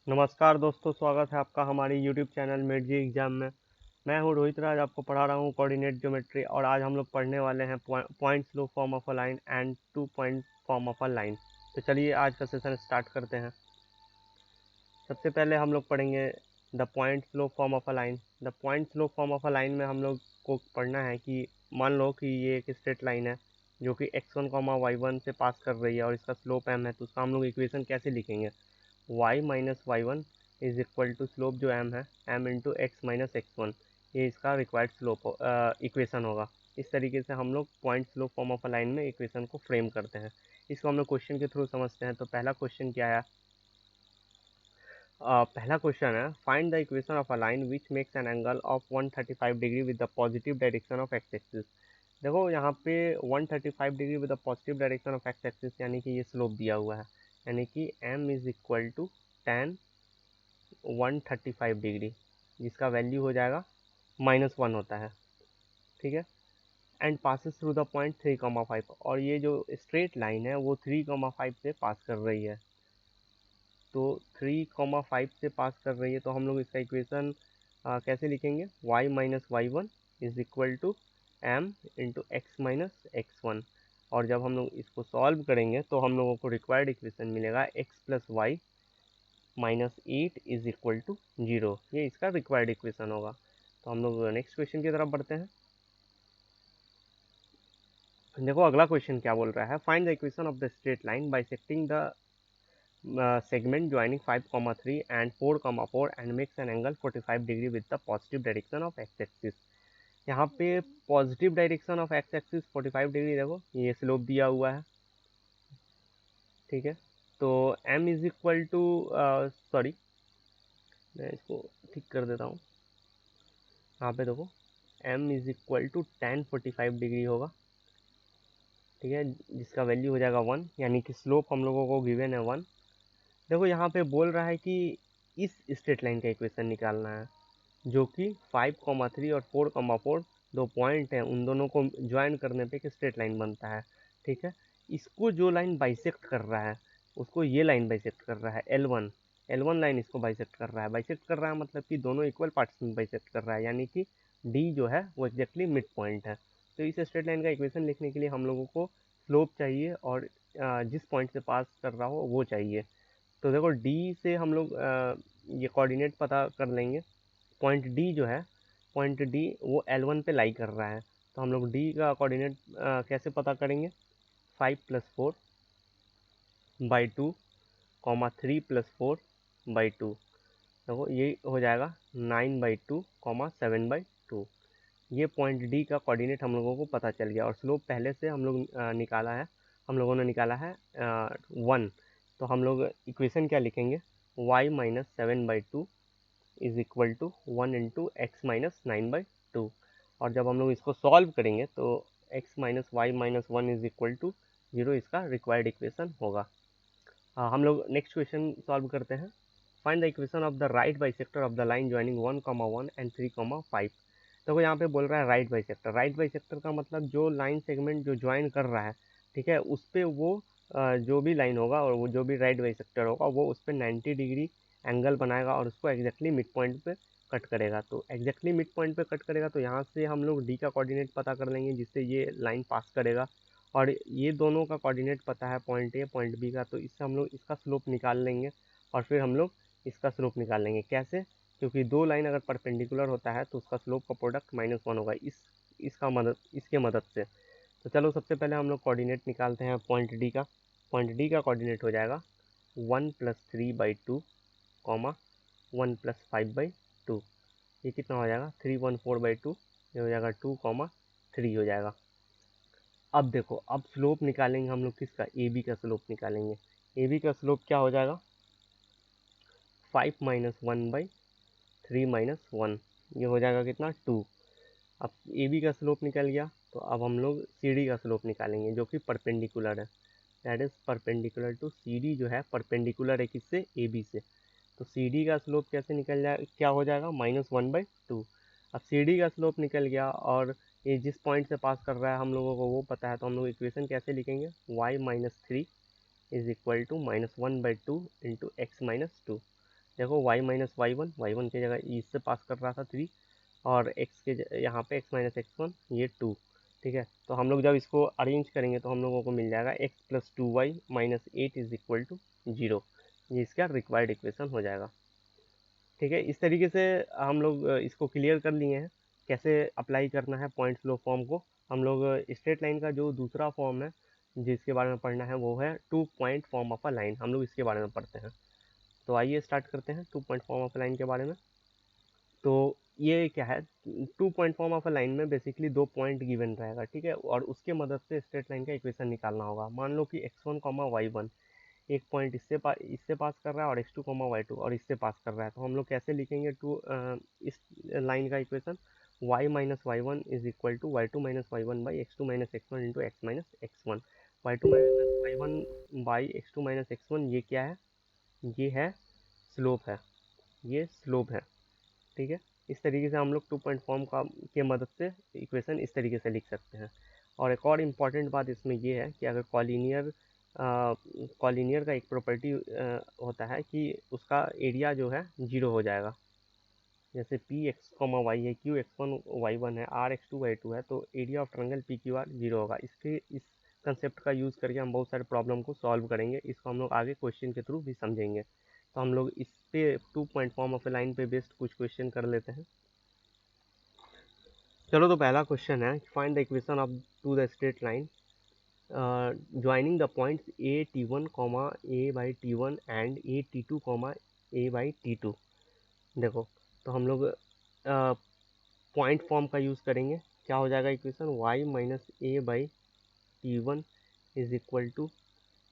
नमस्कार दोस्तों, स्वागत है आपका हमारी यूट्यूब चैनल मेट जी एग्जाम में। मैं हूं रोहित राज, आपको पढ़ा रहा हूं कोऑर्डिनेट ज्योमेट्री। और आज हम लोग पढ़ने वाले हैं point slow form of a line and 2 point form of a line. तो चलिए आज का सेशन स्टार्ट करते हैं। सबसे पहले हम लोग पढ़ेंगे the point slow form of a line. The point slow form of a line में हम लोग को पढ़ना है कि मान लो कि ये एक स्ट्रेट लाइन है जो कि x1 y1 से पास कर रही है और इसका स्लोप m है। तो उसका हम लोग इक्वेशन कैसे लिखेंगे? y minus y one is equal to slope जो m है m into x minus x one, ये इसका रिक्वायर्ड स्लोप इक्वेशन होगा। इस तरीके से हम लोग point slow form of a line में इक्वेशन को फ्रेम करते हैं। इसको हम लोग क्वेश्चन के थ्रू समझते हैं। तो पहला क्वेश्चन क्या है? पहला क्वेश्चन है, find the equation of a line which makes an angle of 135 degree with the positive direction of x axis. देखो यहाँ पे 135 degree with the positive direction of x axis यानी कि ये स्लोप दिया हुआ है, यानी कि m is equal to tan 135 degree, जिसका वैल्यू हो जाएगा -1 होता है। ठीक है। And passes through the point 3,5, और ये जो स्ट्रेट लाइन है वो 3,5 से पास कर रही है। तो 3,5 से पास कर रही है, तो हम लोग इसका इक्वेशन कैसे लिखेंगे? y minus y one is equal to m into x minus x one. और जब हम लोग इसको सॉल्व करेंगे तो हम लोगों को रिक्वायर्ड इक्वेशन मिलेगा x plus y minus 8 is equal to 0। ये इसका रिक्वायर्ड इक्वेशन होगा। तो हम लोग नेक्स्ट क्वेश्चन की तरफ बढ़ते हैं। देखो अगला क्वेश्चन क्या बोल रहा है, find the equation of the straight line bisecting the segment joining 5,3 and 4,4 and makes an angle 45 degree with the positive direction of x axis। यहाँ पे positive direction of x axis 45 degree, देखो ये slope दिया हुआ है। ठीक है। तो m is equal to, sorry मैं इसको ठीक कर देता हूँ। यहाँ पे देखो m is equal to tan 45 degree होगा। ठीक है, जिसका वैल्यू हो जाएगा 1, यानी कि स्लोप हम लोगों को गिवन है 1। देखो यहाँ पे बोल रहा है कि इस स्ट्रेट लाइन का इक्वेशन निकालना है, जो कि 5,3 और 4,4 दो पॉइंट हैं, उन दोनों को ज्वाइन करने पे एक स्ट्रेट लाइन बनता है। ठीक है। इसको जो लाइन बाइसेक्ट कर रहा है उसको ये लाइन बाइसेक्ट कर रहा है, L1 लाइन इसको बाइसेक्ट कर रहा है। बाइसेक्ट कर रहा है मतलब कि दोनों इक्वल पार्ट्स में बाइसेक्ट कर रहा है, यानी कि D जो है वो एग्जैक्टली मिड पॉइंट है। तो इस स्ट्रेट लाइन का इक्वेशन लिखने के लिए हम लोगों को स्लोप चाहिए और जिस पॉइंट से पास कर रहा हो वो चाहिए। तो देखो D से हम लोग ये कोऑर्डिनेट पता कर लेंगे। पॉइंट डी जो है, पॉइंट डी वो L1 पे लाई कर रहा है। तो हम लोग डी का कोऑर्डिनेट कैसे पता करेंगे? 5 plus 4 by 2 comma 3 plus 4 by 2। देखो ये हो जाएगा 9/2 कॉमा 7/2। ये पॉइंट डी का कोऑर्डिनेट हम लोगों को पता चल गया। और स्लोप पहले से हम लोग निकाला है, हम लोगों ने निकाला है 1। तो हम लोग इक्वेशन क्या लिखेंगे? y minus 7/2 is equal to 1 into x minus 9/2। और जब हम लोग इसको सॉल्व करेंगे तो x minus y minus 1 is equal to 0 इसका रिक्वायर्ड इक्वेशन होगा। हम लोग नेक्स्ट क्वेश्चन सॉल्व करते हैं। Find the equation of the right bisector of the line joining 1,1 and 3,5। तो यहाँ पे बोल रहा है राइट बाइसेक्टर। राइट बाइसेक्टर का मतलब जो लाइन सेगमेंट जो ज्वाइन कर रहा है, ठीक है, उस पर वो जो भी लाइन होगा और वो जो भी राइट बाइसेक्टर होगा वो उस पर 90 डिग्री एंगल बनाएगा और उसको एग्जैक्टली मिड पॉइंट पे कट करेगा। तो एग्जैक्टली मिड पॉइंट पे कट करेगा, तो यहाँ से हम लोग डी का कोऑर्डिनेट पता कर लेंगे जिससे ये लाइन पास करेगा। और ये दोनों का कोऑर्डिनेट पता है, पॉइंट ए पॉइंट बी का, तो इससे हम लोग इसका स्लोप निकाल लेंगे। और फिर हम लोग इसका स्लोप निकाल लेंगे। कैसे? क्योंकि दो लाइन अगर परपेंडिकुलर होता है तो उसका स्लोप का प्रोडक्ट -1 होगा इसके मदद से। तो चलो सबसे पहले हम लोग कोऑर्डिनेट निकालते हैं पॉइंट डी का। पॉइंट डी का कोऑर्डिनेट हो जाएगा 1 प्लस 3/2 कॉमा 1 प्लस 5/2। ये कितना हो जाएगा? 314/2। ये हो जाएगा 2,3 हो जाएगा। अब देखो, अब स्लोप निकालेंगे हम लोग किसका? ए बी का स्लोप निकालेंगे। ए बी का स्लोप क्या हो जाएगा? 5 माइनस 1/3 - 1, ये हो जाएगा कितना? 2। अब ए बी का स्लोप निकल गया, तो अब हम लोग सी डी का स्लोप निकालेंगे जो कि परपेंडिकुलर है। That is perpendicular to C D, जो है परपेंडिकुलर है किससे? ए बी से। तो सी डी का स्लोप कैसे निकल जाए, क्या हो जाएगा? -1/2। अब सी डी का स्लोप निकल गया और ये जिस पॉइंट से पास कर रहा है हम लोगों को वो पता है, तो हम लोग इक्वेशन कैसे लिखेंगे? y - 3 is equal to -1/2 into x minus 2। देखो y माइनस वाई वन की जगह इससे पास कर रहा था 3, और x के यहाँ पे x माइनस एक्स वन ये 2। ठीक है, तो हम लोग जब इसको अरेंज करेंगे तो हम लोगों को मिल जाएगा x plus 2y minus 8 is equal to 0। ये इसका रिक्वायर्ड इक्वेशन हो जाएगा। ठीक है, इस तरीके से हम लोग इसको क्लियर कर लिए हैं कैसे अप्लाई करना है पॉइंट फ्लो फॉर्म को। हम लोग स्ट्रेट लाइन का जो दूसरा फॉर्म है जिसके बारे में पढ़ना है वो है 2 point form of a line, हम लोग इसके बारे में पढ़ते हैं। तो आइए स्टार्ट करते हैं 2 point form of a line के बारे में। तो ये क्या है, 2 point form of a line में बेसिकली 2 पॉइंट गिवन रहेगा। ठीक है, और उसके मदद से स्ट्रेट लाइन का इक्वेशन निकालना होगा। मान लो कि x1 कॉमा y1 एक पॉइंट इससे पास कर रहा है, और x2 कॉमा y2 और इससे पास कर रहा है। तो हम लोग कैसे लिखेंगे इस लाइन का equation, y minus y one is equal to Y two minus y one by x two minus x one into x minus x one. Y two minus y one by x two minus x one, ये क्या है, ये है slope है, ये slope है। ठीक है, इस तरीके से हम लोग 2 पॉइंट फॉर्म का के मदद से इक्वेशन इस तरीके से लिख सकते हैं। और एक और इम्पॉर्टेंट बात इसमें ये है कि अगर कॉलिनियर का एक प्रॉपर्टी होता है कि उसका एरिया जो है 0 हो जाएगा। जैसे पी एक्स कॉमा वाई है, Q X one Y one है, R X two Y two है, तो area of triangle P Q R 0 होगा। इस कंसेप्ट का यूज़ करके हम बहुत सारे प्रॉब्लम को सॉल्व करेंगे। इसको हम लोग आगे क्वेश्चन के थ्रू भी समझेंगे। तो हम लोग इस पे 2 point form of a line पे बेस्ड कुछ क्वेश्चन कर लेते हैं। चलो, तो पहला क्वेश्चन है, find the equation of to the straight line joining the points a t one comma a by t one and a t two comma a by t two. देखो, तो हम लोग पॉइंट फॉर्म का use करेंगे। क्या हो जाएगा equation, y minus a by t one is equal to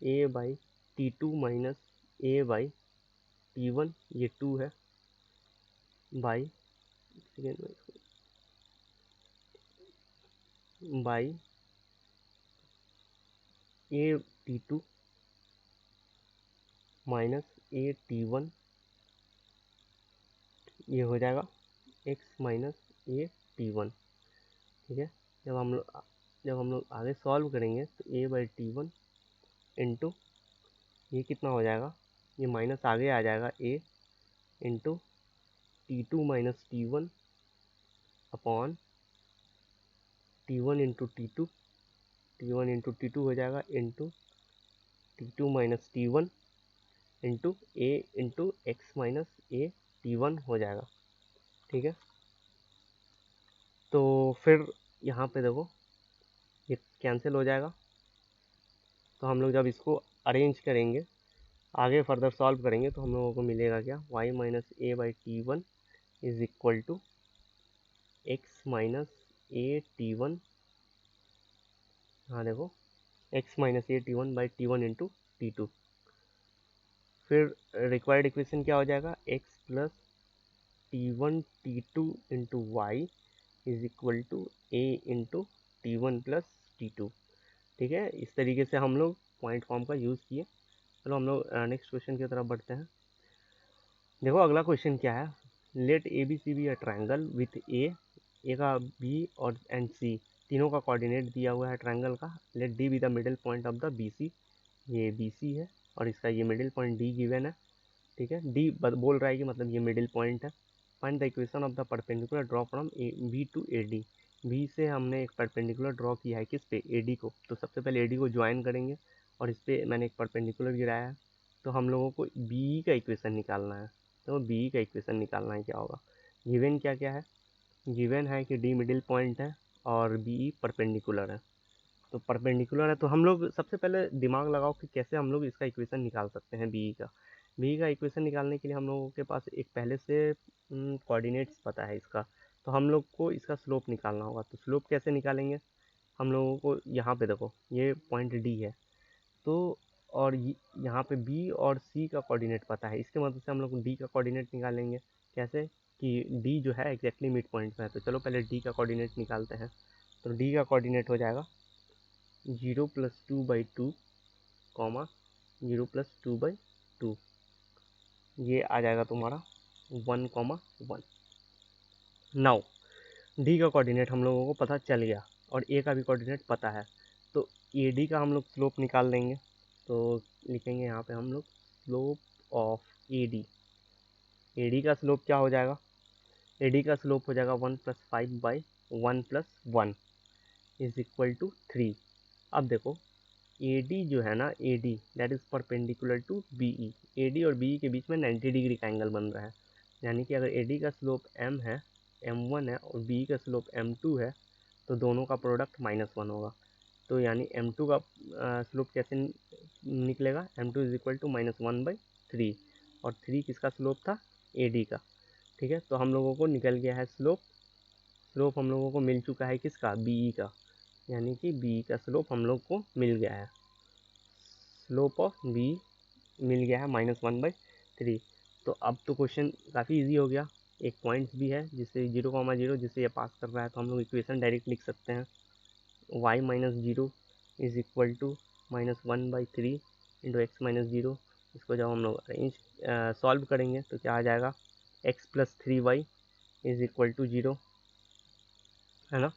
a by t two minus a by t one, ये 2 है, by by a t two minus a t one, ये हो जाएगा x minus a t one. ठीक है, जब हम लोग आगे सॉल्व करेंगे तो a by t one into ये कितना हो जाएगा, ये माइनस आगे आ जाएगा a into t two minus t one upon t one into t two हो जाएगा into t two minus t one into a into x minus a t one हो जाएगा। ठीक है, तो फिर यहाँ पे देखो ये कैंसिल हो जाएगा। तो हम लोग जब इसको अरेंज करेंगे, आगे फर्दर सॉल्व करेंगे, तो हम लोगों को मिलेगा क्या, y minus a by t one is equal to x minus a t one. हाँ देखो, x minus a t one by t one into t two. फिर रिक्वायर्ड इक्वेशन क्या हो जाएगा, x plus t one t two into y is equal to a into t one plus t two. ठीक है, इस तरीके से हम लोग पॉइंट फॉर्म का यूज़ किए। चलो हम लोग नेक्स्ट क्वेश्चन की तरफ बढ़ते हैं। देखो अगला क्वेश्चन क्या है, let A B C be a triangle with A का बी और एंड सी तीनों का कोऑर्डिनेट दिया हुआ है ट्रायंगल का। Let D be the middle point of the B C, ये बी सी है और इसका ये मिडिल पॉइंट डी गिवन है। ठीक है, डी बोल रहा है कि मतलब ये मिडिल पॉइंट है। Find the equation of the perpendicular draw from A B to A D. B से हमने एक परपेंडिकुलर ड्रॉ किया है, किस पे, ए डी को। तो सबसे पहले ए डी को ज्वाइन करेंगे और इस पर मैंने एक परपेंडिकुलर गिराया है। तो हम लोगों को बी का इक्वेशन निकालना है। तो बी का इक्वेशन निकालना है, क्या होगा, गिवन क्या क्या है, गिवन है कि डी मिडिल पॉइंट है और बी परपेंडिकुलर है। तो परपेंडिकुलर है, तो हम लोग सबसे पहले दिमाग लगाओ कि कैसे हम लोग इसका इक्वेशन निकाल सकते हैं बी का इक्वेशन निकालने के लिए हम लोगों के पास एक पहले से कोऑर्डिनेट्स पता है इसका। तो हम लोग को इसका स्लोप निकालना होगा। तो स्लोप कैसे निकालेंगे, हम लोगों को यहाँ पे देखो ये पॉइंट डी है, तो और यहाँ पे बी और सी का कोऑर्डिनेट पता है, इसके मदद से हम लोग डी का कोऑर्डिनेट निकालेंगे। कैसे कि डी जो है एग्जैक्टली मिड पॉइंट पे है। तो चलो पहले डी का कोऑर्डिनेट निकालते हैं। तो डी का कोऑर्डिनेट हो जाएगा 0 प्लस 2/2 कॉमा 0 प्लस 2/2, ये आ जाएगा तुम्हारा 1,1। नाउ डी का कोऑर्डिनेट हम लोगों को पता चल गया और ए का भी कोऑर्डिनेट पता है। तो ए डी का हम लोग स्लोप निकाल लेंगे। तो लिखेंगे यहाँ पे हम लोग slope of A D AD का स्लोप क्या हो जाएगा, AD का स्लोप हो जाएगा 1 + 5/1 + 1 इज इक्वल टू 3। अब देखो AD जो है ना, AD that is perpendicular to BE, AD और BE के बीच में 90 डिग्री का एंगल बन रहा है, यानी कि अगर AD का स्लोप m है, m1 है, और BE का स्लोप m2 है, तो दोनों का प्रोडक्ट -1 होगा। तो यानी m2 का स्लोप कैसे निकलेगा, m2 इज इक्वल टू -1/3, और 3 किसका स्लोप था, AD का। ठीक है, तो हम लोगों को निकल गया है स्लोप, स्लोप हम लोगों को मिल चुका है किसका, BE का, यानी कि BE का स्लोप हम लोग को मिल गया है, स्लोप ऑफ BE मिल गया है -1/3। तो अब तो क्वेश्चन काफ़ी इजी हो गया, एक पॉइंट्स भी है जिससे 0,0 जिससे ये पास कर रहा है, तो हम लोग इक्वेशन डायरेक्ट लिख सकते हैं, y - 0 is equal to -1/3 into x - 0। इसको जब हम लोग अरेंज सॉल्व करेंगे तो क्या आ जाएगा, x + 3y is equal to 0, है ना,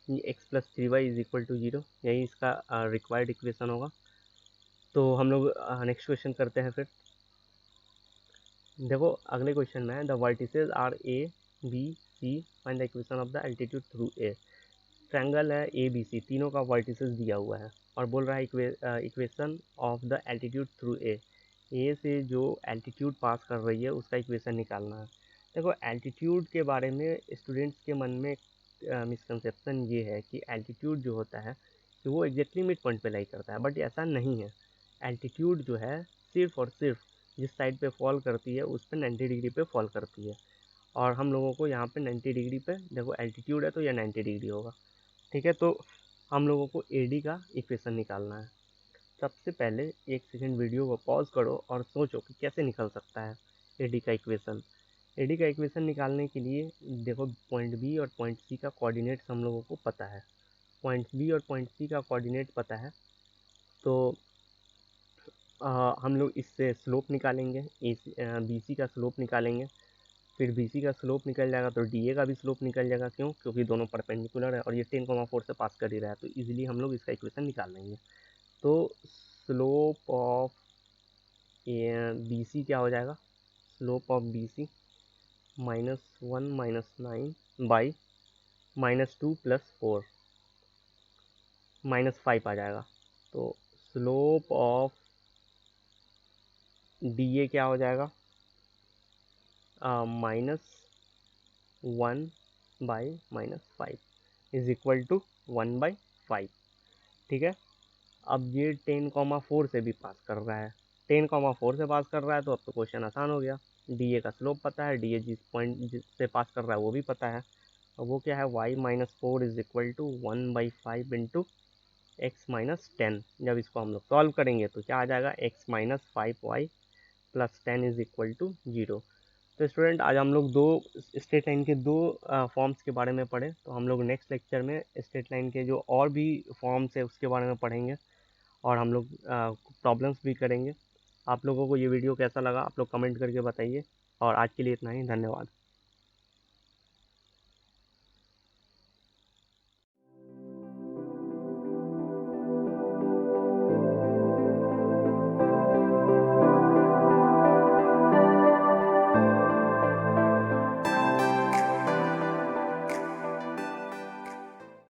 ये x + 3y is equal to 0, यही इसका रिक्वायर्ड इक्वेशन होगा। तो हम लोग नेक्स्ट क्वेश्चन करते हैं फिर। देखो अगले क्वेश्चन में है, the vertices are A, B, C, find the equation of the altitude through A। Triangle है ABC, तीनों का वर्टिसेस दिया हुआ है और बोल रहा है equation of the altitude through A से जो एल्टीट्यूड पास कर रही है उसका इक्वेशन निकालना है। देखो एल्टीट्यूड के बारे में स्टूडेंट्स के मन में मिसकंसेप्शन ये है कि एल्टीट्यूड जो होता है कि वो एग्जैक्टली मिड पॉइंट पे लाई करता है, बट ऐसा नहीं है। एल्टीट्यूड जो है सिर्फ और सिर्फ जिस साइड पे फॉल करती है उस पर 90 डिग्री पे फॉल करती है, और हम लोगों को यहाँ पे 90 डिग्री पे, देखो एल्टीट्यूड है तो यह 90 डिग्री होगा। ठीक है, तो हम लोगों को AD का इक्वेशन निकालना है। सबसे पहले एक सेकंड वीडियो को पॉज करो और सोचो कि कैसे निकल सकता है AD का इक्वेशन। AD का इक्वेशन निकालने के लिए देखो पॉइंट B और पॉइंट C का कोऑर्डिनेट्स हम लोगों को पता है, पॉइंट B और पॉइंट C का कोऑर्डिनेट पता है, तो हम लोग इससे स्लोप निकालेंगे, BC का स्लोप निकालेंगे, फिर BC का स्लोप निकल जाएगा तो DA का भी स्लोप निकल जाएगा। क्यों, क्योंकि दोनों परपेंडिकुलर है और ये 10,4 से पास कर ही रहा है, तो इजीली हम लोग इसका इक्वेशन निकाल लेंगे। तो स्लोप ऑफ BC क्या हो जाएगा, स्लोप ऑफ BC -1 - 9 बाई -2 + 4 -5 आ जाएगा। तो स्लोप ऑफ DA क्या हो जाएगा, -1/-5 इज इक्वल टू 1/5। ठीक है, अब ये 10,4 से भी पास कर रहा है, 10,4 से पास कर रहा है, तो अब तो क्वेश्चन आसान हो गया। DA का स्लोप पता है, DA जिस पॉइंट जिससे पास कर रहा है वो भी पता है, और वो क्या है, y - 4 is equal to 1/5 into x - 10। जब इसको हम लोग सॉल्व करेंगे तो क्या आ जाएगा, x - 5y + 10 is equal to 0। तो स्टूडेंट आज हम लोग दो स्ट्रेट लाइन के दो फॉर्म्स के बारे में पढ़े, तो हम लोग नेक्स्ट लेक्चर में स्ट्रेट लाइन के जो और भी फॉर्म्स है उसके बारे में पढ़ेंगे, और हम लोग प्रॉब्लम्स भी करेंगे। आप लोगों को ये वीडियो कैसा लगा आप लोग कमेंट करके बताइए, और आज के लिए इतना ही, धन्यवाद।